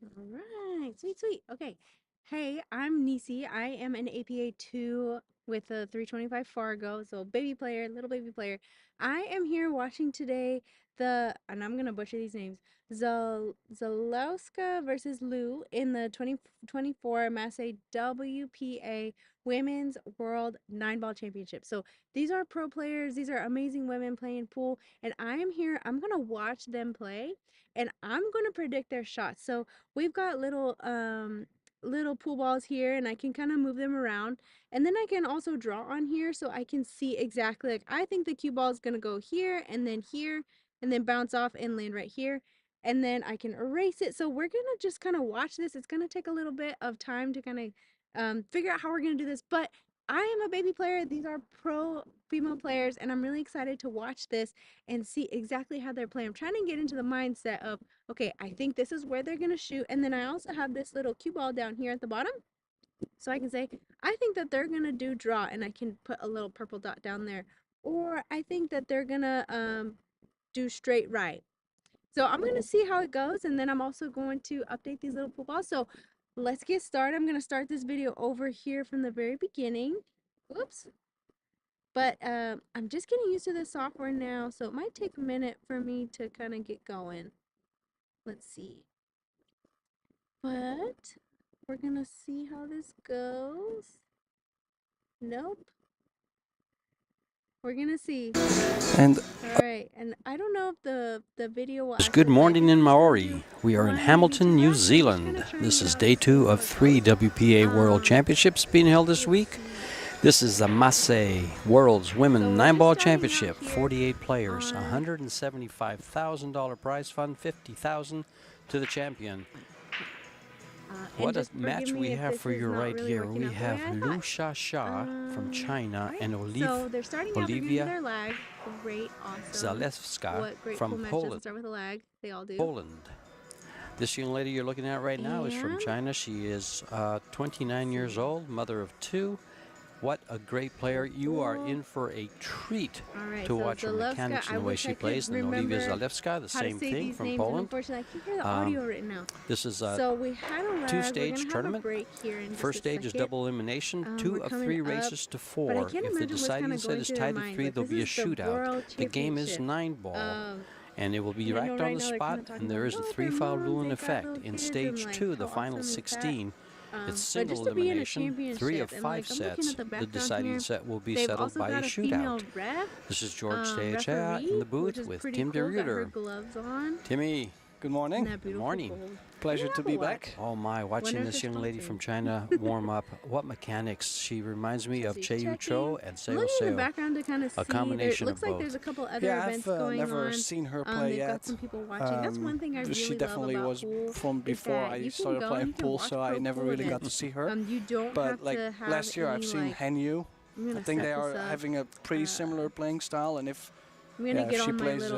All right, sweet, sweet. Okay. Hey, I'm Nisi. I am an APA 2 with a 325 Fargo, so baby player, little baby player. I am here watching today and I'm gonna butcher these names, Zalewska versus Lou in the 2024 Massey WPA Women's World 9-Ball Championship. So these are pro players, these are amazing women playing pool, and I am here, I'm gonna watch them play, and I'm gonna predict their shots. So we've got little pool balls here, and I can kind of move them around, and then I can also draw on here so I can see exactly, like, I think the cue ball is going to go here and then bounce off and land right here, and then I can erase it. So we're going to just kind of watch this. It's going to take a little bit of time to kind of figure out how we're going to do this, but I am a baby player. These are pro female players, and I'm really excited to watch this and see exactly how they're playing. I'm trying to get into the mindset of, okay, I think this is where they're going to shoot. And then I also have this little cue ball down here at the bottom. So I can say, I think that they're going to do draw, and I can put a little purple dot down there. Or I think that they're going to do straight right. So I'm going to see how it goes. And then I'm also going to update these little pool balls. So let's get started. I'm going to start this video over here from the very beginning. Oops. But I'm just getting used to the software now. So it might take a minute for me to kind of get going. Let's see. But we're gonna see how this goes. Nope. We're gonna see. And All right, and I don't know if the video will Good actually play. morning in Maori. We are in Hamilton, New Zealand. This is day 2 of 3 WPA World Championships being held this week. This is the Massey World's Women 9-Ball Championship. 48 players, $175,000 prize fund, $50,000 to the champion. What a match we have for you right here. We have Lu Sha from China and Olivia Zalewska from Poland. Start with a lag. They all do. Poland. This young lady you're looking at right now is from China. She is 29 years old, mother of 2. What a great player. You are in for a treat to watch her mechanics and the way she plays. And Olivia Zalewska, the same thing from Poland. Unfortunately, I can't hear the audio right now. This is a So we had a lag. 2-stage tournament. First stage is double elimination. 2 of 3 races to 4. If the deciding set is tied at 3, there'll be a shootout. The game is 9-ball. And it will be racked on the spot, and there is a 3-foul rule in effect. In stage 2, the final 16, it's single elimination, 3 of 5 sets. The deciding set will be settled by a shootout. This is George Tejea in the booth with Tim DeRuiter. Timmy, good morning. good morning. Pleasure to be back. Oh my, watching this young lady from China warm up. What mechanics. She reminds me of Che Cho and Seo Seo. A combination of both. Looks like there's a couple other events I've going never on. seen her play they've yet. got some people watching. That's one thing I really She definitely love about was pool, from before I started playing pool, so I never really got to see her. You don't but have like to have last year, I've seen Hanyu. I think they are up. having a pretty similar playing style, and if if she plays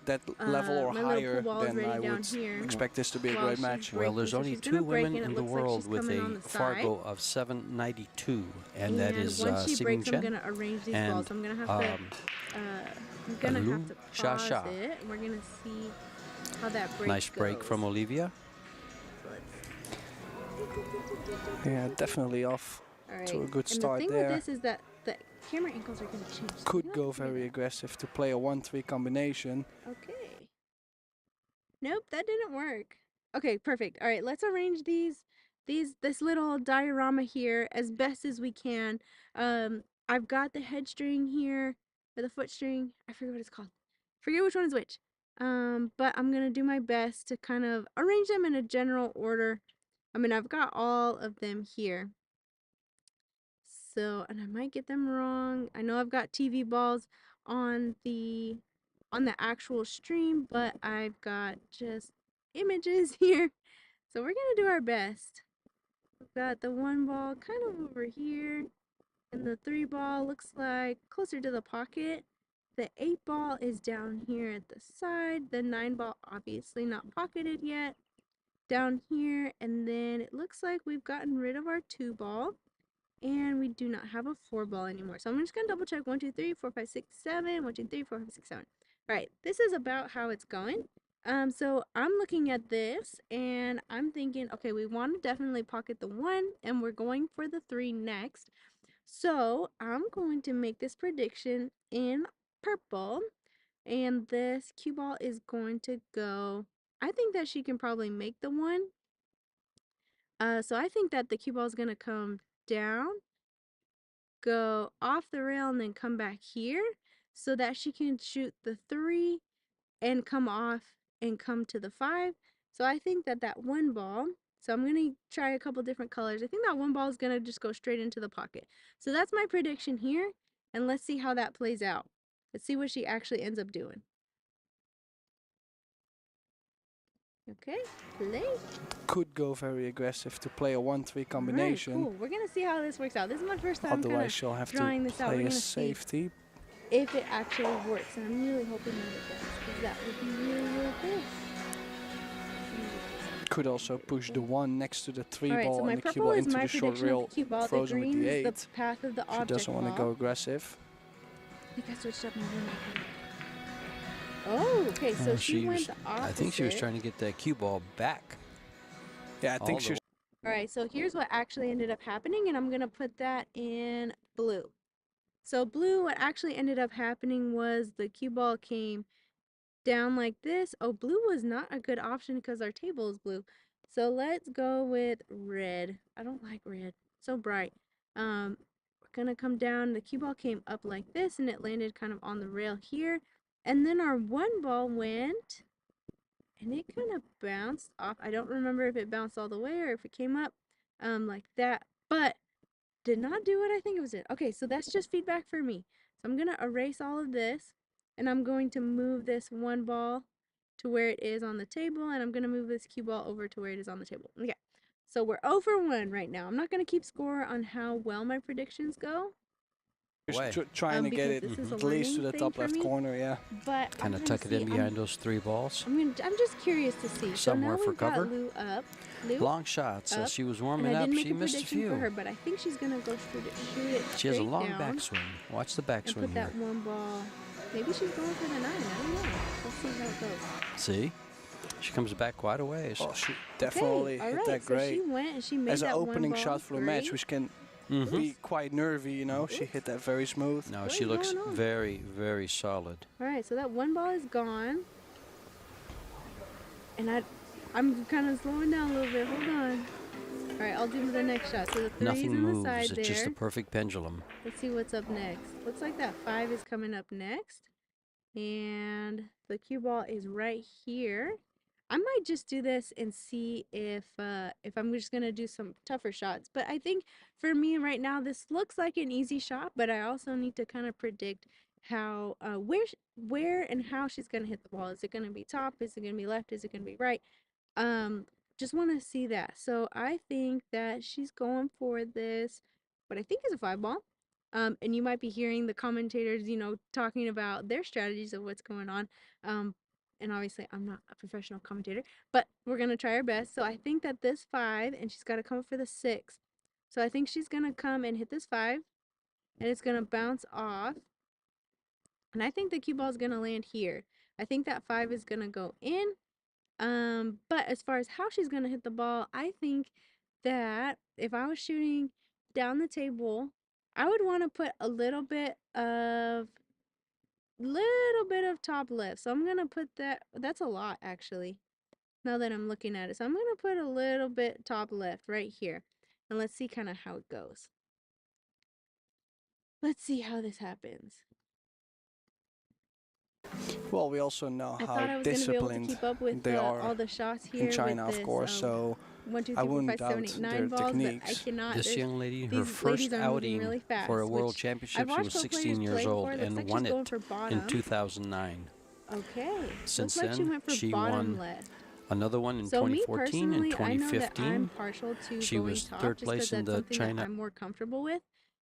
that level or higher, then I would expect this to be a great match. Well, there's only 2 women in the world with a Fargo of 792, and that is Sing Chen and I'm gonna have to pause it. We're gonna see how that break Nice break from Olivia. Yeah, definitely off to a good start and the thing there. with this is that the camera angles are going to change. Could go very aggressive to play a 1-3 combination. Okay. Nope, that didn't work. Okay, perfect. All right, let's arrange this little diorama here as best as we can. I've got the head string here, or the foot string. I forget what it's called. Forget which one is which. But I'm gonna do my best to kind of arrange them in a general order. I mean, I've got all of them here. So, and I might get them wrong. I know I've got TV balls on the actual stream, but I've got just images here. So we're gonna do our best. We've got the 1 ball kind of over here, and the 3 ball looks like closer to the pocket. The 8 ball is down here at the side. The 9 ball obviously not pocketed yet. Down here, and then it looks like we've gotten rid of our 2 ball. And we do not have a 4 ball anymore. So I'm just going to double check 1, 2, 3, 4, 5, 6, 7. 1, 2, 3, 4, 5, 6, 7. All right, this is about how it's going. So I'm looking at this and I'm thinking, okay, we want to definitely pocket the 1 and we're going for the 3 next. So I'm going to make this prediction in purple, and this cue ball is going to go, I think that she can probably make the 1. So I think that the cue ball is going to come down, go off the rail, and then come back here so that she can shoot the 3 and come off and come to the 5. So I think that that 1 ball, so I'm going to try a couple different colors. I think that 1 ball is going to just go straight into the pocket. So that's my prediction here, and let's see how that plays out. Let's see what she actually ends up doing. Okay, play. Could go very aggressive to play a 1-3 combination. Right, cool. We're going to see how this works out. This is my first time Otherwise, she'll have to play a safety. If it actually works, and I'm really hoping that it does, because that would be really, really cool. Could also push the 1 next to the 3 right, ball so and the cue ball into the short rail, frozen with the 8. The path of the object she doesn't want to go aggressive. I think I switched up my one. Oh, okay, so she went the opposite. I think she was trying to get that cue ball back. Yeah, I think she was. All right, so here's what actually ended up happening, and I'm going to put that in blue. So blue, what actually ended up happening was the cue ball came down like this. Oh, blue was not a good option because our table is blue. So let's go with red. I don't like red. So bright. We're gonna come down. The cue ball came up like this and it landed kind of on the rail here. And then our 1 ball went and it kind of bounced off. I don't remember if it bounced all the way or if it came up like that, but did not do what I think it was. Okay, so that's just feedback for me. So I'm gonna erase all of this and I'm going to move this 1 ball to where it is on the table, and I'm gonna move this cue ball over to where it is on the table. Okay, so we're 0 for 1 right now. I'm not gonna keep score on how well my predictions go. Trying to get it at least to the top left corner, yeah. But kind of tuck it in behind those 3 balls. I'm just curious to see. Somewhere so now for cover. Lou up. Long shots. As she was warming up, she missed a few. For her, but I think she's gonna go shoot it. She has a long backswing. Watch the backswing put that 1 ball. Maybe she's going for the 9. I don't know. Let's see how it goes. See, she comes back quite a ways. Oh, she definitely hit that great. So she went and she made as that an opening 1 ball shot for the match, which can be quite nervy, you know. She hit that very smooth. No, she looks very, very solid. All right, so that 1 ball is gone, and I'm kind of slowing down a little bit. Hold on. All right, I'll do the next shot. So the 3's Nothing on moves. the side It's just a perfect pendulum. Let's see what's up next. Looks like that 5 is coming up next, and the cue ball is right here. I might just do this and see if I'm just gonna do some tougher shots. But I think for me right now, this looks like an easy shot. But I also need to kind of predict how where and how she's gonna hit the ball. Is it gonna be top? Is it gonna be left? Is it gonna be right? Just want to see that. So I think that she's going for this, what I think is a 5 ball. And you might be hearing the commentators, you know, talking about their strategies of what's going on. And obviously I'm not a professional commentator, but we're going to try our best. So I think that this 5, and she's got to come for the 6. So I think she's going to come and hit this 5, and it's going to bounce off. And I think the cue ball is going to land here. I think that 5 is going to go in. But as far as how she's going to hit the ball, I think that if I was shooting down the table, I would want to put a little bit of top left. So I'm going to put that's a lot actually, now that I'm looking at it. So I'm going to put a little bit top left right here. And let's see kind of how it goes. Let's see how this happens. Well, we also know how disciplined they are all the shots here in China, of course, so 1, 2, 3, I 4, wouldn't 5, doubt 7, 8, 9 their balls, techniques. This young lady, her first outing for a world championship, she was 16 years old and won it in 2009. Okay. Since then, like she won another one in 2014 and 2015. I know that I'm partial to she was top, 3rd place in the China. I'm more comfortable with.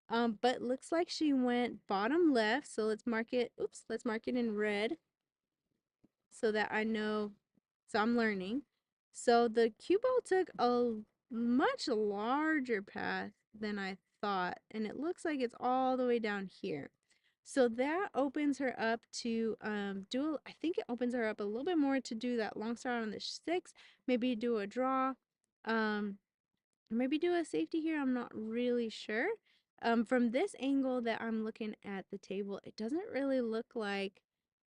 But looks like she went bottom left. So let's mark it. Oops, let's mark it in red, so that I know. So I'm learning. So the cue ball took a much larger path than I thought, and it looks like it's all the way down here. So that opens her up to I think it opens her up a little bit more to do that long start on the 6, maybe do a draw, maybe do a safety here. I'm not really sure. From this angle that I'm looking at the table, it doesn't really look like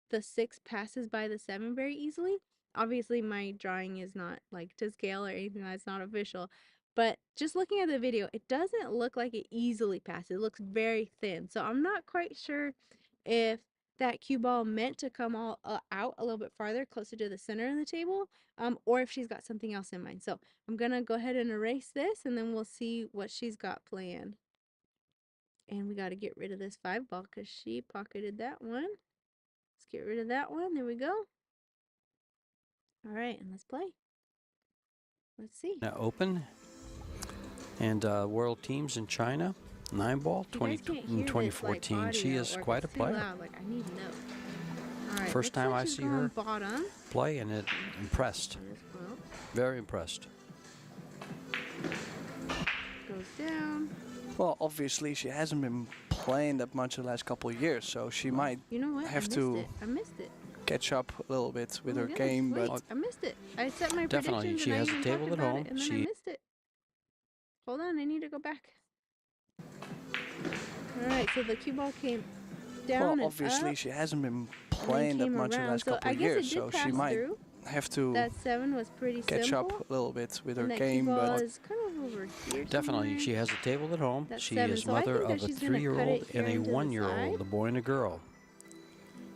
the 6 passes by the 7 very easily. Obviously, my drawing is not like to scale or anything, that's not official. But just looking at the video, it doesn't look like it easily passes. It looks very thin. So I'm not quite sure if that cue ball meant to come all out a little bit farther, closer to the center of the table, or if she's got something else in mind. So I'm gonna go ahead and erase this, and then we'll see what she's got planned. And we got to get rid of this 5 ball because she pocketed that one. Let's get rid of that one. There we go. All right, and let's play. Let's see. Now open. And world teams in China, 9-ball, in 2014. Like, she is quite a player. Loud, like, I need to know. All right, first time I see her play, and it impressed. Very impressed. Goes down. Well, obviously she hasn't been playing that much the last couple of years, so she might have to catch up a little bit with her game. Wait, but I missed it. I set my definitely she has a table at home. And then I missed it. Hold on, I need to go back. All right, so the cue ball came down. Well, obviously she hasn't been playing that much the last couple of years, so she might have to that 7 was pretty catch simple. up a little bit with her and game. But is kind of over here definitely, somewhere. she has a table at home. That's She 7, is so mother of a 3-year-old and a 1-year-old, a boy and a girl.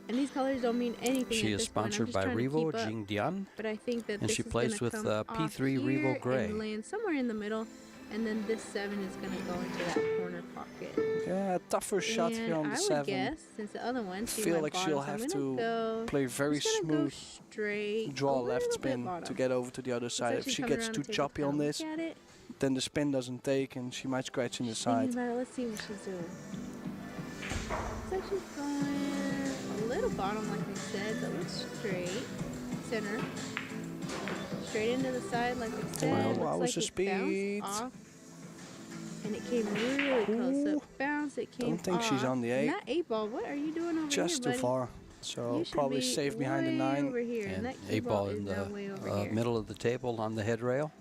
And these colors don't mean anything. She is sponsored by Revo Jingdian, but I think that and she plays with P3 Revo Gray. And land somewhere in the middle, and then this 7 is going to go into that corner pocket. Yeah, tougher shot here on the 7. I would guess, since the other one, I feel like she'll have to play very smooth, draw a left spin to get over to the other side. If she gets too choppy on this, then the spin doesn't take and she might scratch in the side. Let's see what she's doing. Looks like she's going a little bottom, like I said, but looks straight. Center. Straight into the side, like I said. Wow, looks like it bounced off. And it came really close. So it bounced, it came off. Don't think she's on the 8. And that 8 ball, what are you doing over here, Just too far. So probably safe behind the 9. Over here. And that 8 ball in the middle of the table on the head rail.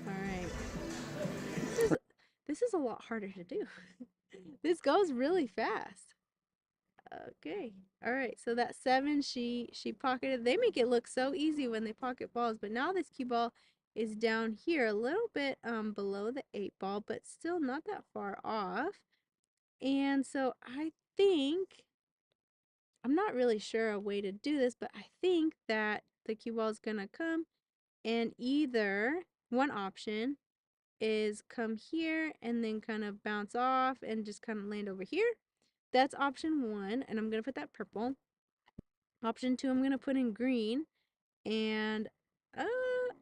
All right. This is a lot harder to do. This goes really fast. Okay. All right. So that 7, she pocketed. They make it look so easy when they pocket balls, but now this cue ball is down here a little bit below the 8 ball, but still not that far off. And so I think, I'm not really sure a way to do this, but I think that the cue ball is gonna come, and either one option is come here and then kind of bounce off and just kind of land over here. That's option 1, and I'm gonna put that purple. Option 2, I'm gonna put in green, and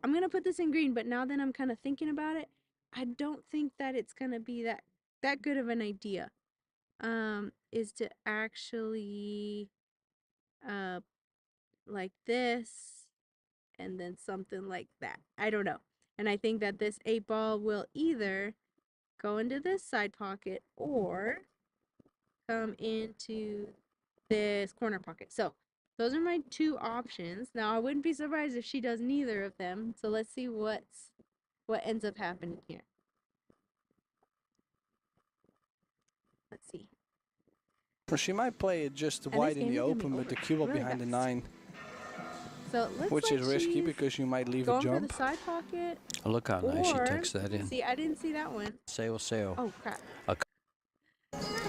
I'm gonna put this in green. But now that I'm kind of thinking about it, I don't think that it's gonna be that good of an idea. Is to actually like this, and then something like that. I don't know. And I think that this 8 ball will either go into this side pocket or come into this corner pocket. So those are my 2 options. Now I wouldn't be surprised if she does neither of them. So let's see what ends up happening here. Let's see. Well, she might play it just wide in the open with the cue ball behind the 9. So it looks which like is risky because you might leave a jump. Going for the side pocket. Oh, look how nice she tucks that in. See, I didn't see that one. Sail. Oh crap.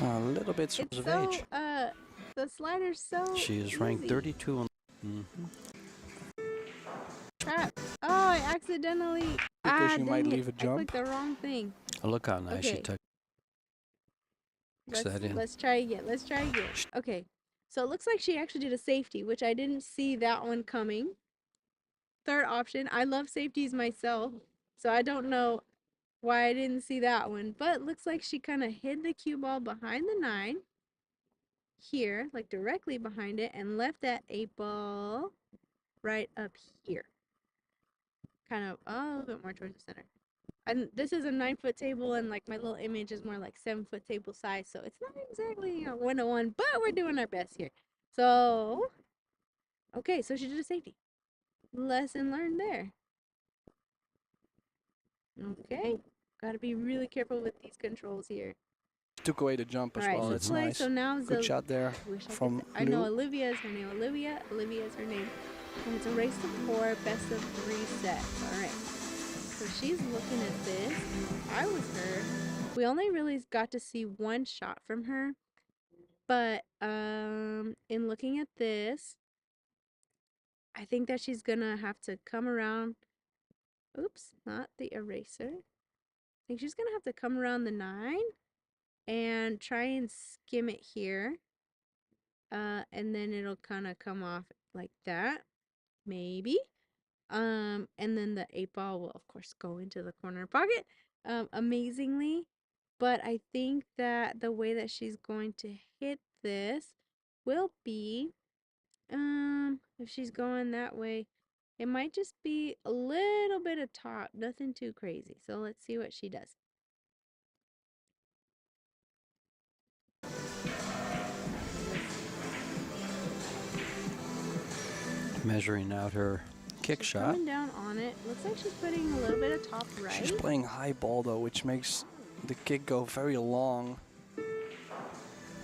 A little bit of age. The slider's so She is ranked 32 on. Crap. Oh, I accidentally. Because you might leave a jump. I clicked the wrong thing. Oh, look how nice she tucks that in. Let's try again. Okay. So it looks like she actually did a safety, which I didn't see that one coming. Third option. I love safeties myself, so I don't know why I didn't see that one. But it looks like she kind of hid the cue ball behind the 9 here, like directly behind it, and left that 8 ball right up here. Kind of a little bit more towards the center. And this is a 9-foot table, and like my little image is more like 7-foot table size, so it's not exactly a 101, but we're doing our best here. So, okay, so she did a safety. Lesson learned there. Okay, gotta be really careful with these controls here. Took away the jump as well. That's nice. So now good shot there from I know Olivia is her name. Olivia is her name. And it's a race to 4, best of 3 sets. All right. So she's looking at this. And I was her. We only really got to see one shot from her. But in looking at this, I think that she's gonna have to come around. Oops, not the eraser. I think she's gonna have to come around the 9 and try and skim it here. And then it'll kind of come off like that, maybe. And then the 8 ball will of course go into the corner pocket, amazingly. But I think that the way that she's going to hit this will be, if she's going that way, it might just be a little bit of top, nothing too crazy. So let's see what she does. Measuring out her kick shot. Coming down on it. Looks like she's putting a little bit of top right. She's playing high ball though, which makes the kick go very long.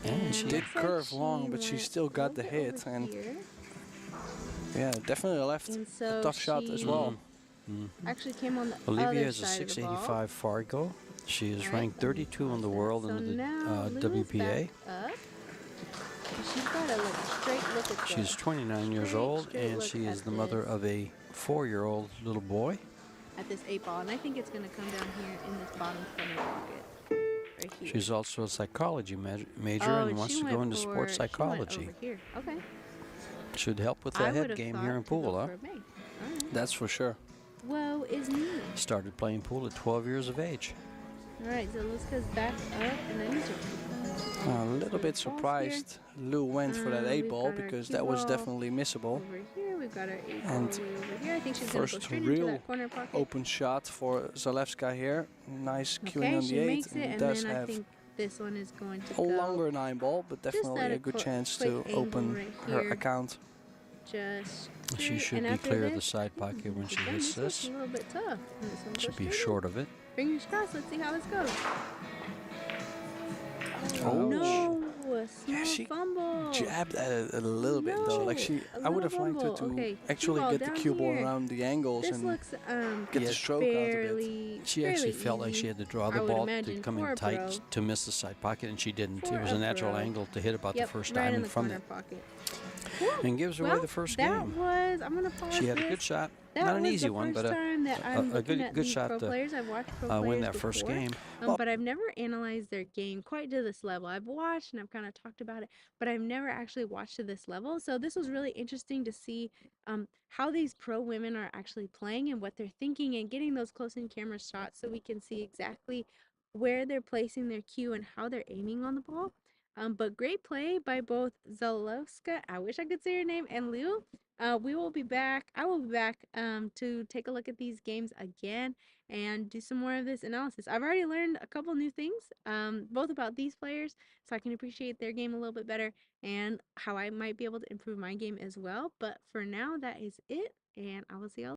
And she did curve long, but she still got the hit. And yeah, definitely left a tough shot as well. Actually came on the Olivia is a 685 Fargo. She is ranked 32 in the world in the WPA. She's got a straight look at She's 29 years old, and she is the mother of a 4-year-old little boy. At this 8 ball, and I think it's going to come down here in this bottom corner pocket. Right here. She's also a psychology major and wants to go into sports psychology. Okay. Should help with the head game here in pool, huh? Right. That's for sure. Woe is me. Started playing pool at 12 years of age. All right, so Zalewska's back up, and I need to. A little bit surprised Lou went for that 8 ball because that was definitely missable. Over here, we've got our 8 ball over here. I think she's first go straight real into that corner pocket. Open shot for Zalewska here. Nice queuing on the 8. And does then have I think this one is going to a longer 9 ball, but definitely a good chance to open her account. She should be clear of the side pocket when she hits this. A little bit tough. Should be short of it. Fingers crossed. Let's see how this goes. Oh no! She fumble. Jabbed at it a little bit though. Like I would have liked her to actually get the cue ball around the angles and get the stroke out of it. She actually felt like she had to draw the ball to come in tight to miss the side pocket, and she didn't. It was a natural angle to hit about the first time and from it. And gives away the first game. I'm gonna pause. She had a good shot. Not an easy one, but a good shot to win that first game. But I've never analyzed their game quite to this level. I've watched and I've kind of talked about it, but I've never actually watched to this level. So this was really interesting to see how these pro women are actually playing and what they're thinking and getting those close-in camera shots so we can see exactly where they're placing their cue and how they're aiming on the ball. But great play by both Zalewska, I wish I could say her name, and Lou. We will be back. I will be back to take a look at these games again and do some more of this analysis. I've already learned a couple new things, both about these players, so I can appreciate their game a little bit better and how I might be able to improve my game as well. But for now, that is it, and I will see y'all.